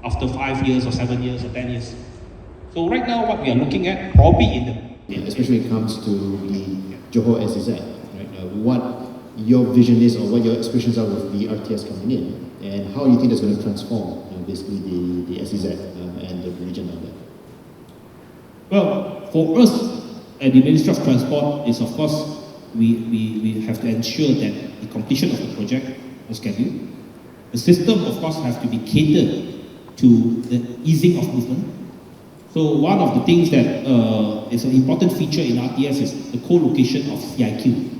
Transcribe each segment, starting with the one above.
after 5 years or 7 years or 10 years. So right now, what we are looking at, probably in the... Especially when it comes to the Johor-SEZ, right? What your vision is or what your aspirations are with the RTS coming in, and how you think that's going to transform basically the SEZ and the region of that. Well, for us at the Ministry of Transport is, of course, we have to ensure that the completion of the project on schedule. The system, of course, has to be catered to the easing of movement. So one of the things that is an important feature in RTS is the co-location of CIQ.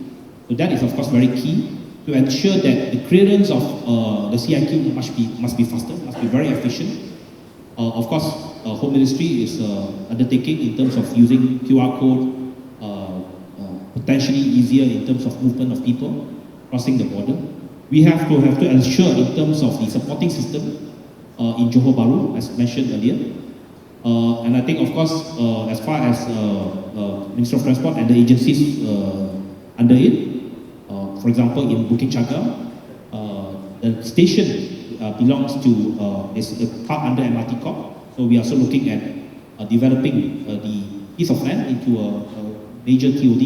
So that is, of course, very key to ensure that the clearance of the CIQ must be faster, must be very efficient. Of course, Home Ministry is undertaking in terms of using QR code, potentially easier in terms of movement of people crossing the border. We have to ensure in terms of the supporting system in Johor Bahru, as mentioned earlier. And I think, of course, as far as Ministry of Transport and the agencies under it, for example, in Bukit Jaga, the station belongs to, is part under MRT Corp. So we are also looking at developing the piece of land into a major TOD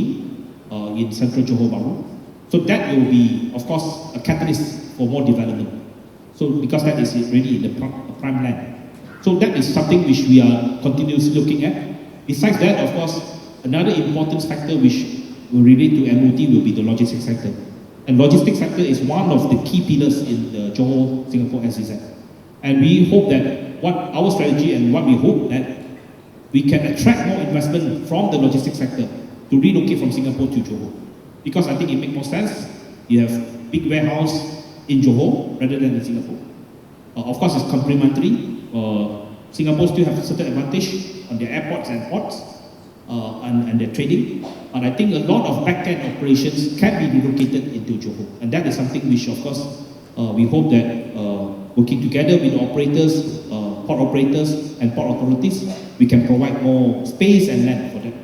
in central Johor Bahru. So that will be, of course, a catalyst for more development. So because that is really in the prime land. So that is something which we are continuously looking at. Besides that, of course, another important factor which will relate to MOT will be the logistics sector. And logistics sector is one of the key pillars in the Johor-Singapore SEZ. And we hope that what our strategy and what we hope that we can attract more investment from the logistics sector to relocate from Singapore to Johor. Because I think it makes more sense. You have big warehouse in Johor rather than in Singapore. Of course, it's complementary. Singapore still have a certain advantage on their airports and ports and their trading. But I think a lot of back-end operations can be relocated into Johor. And that is something which, of course, we hope that working together with operators, port operators and port authorities, we can provide more space and land for that.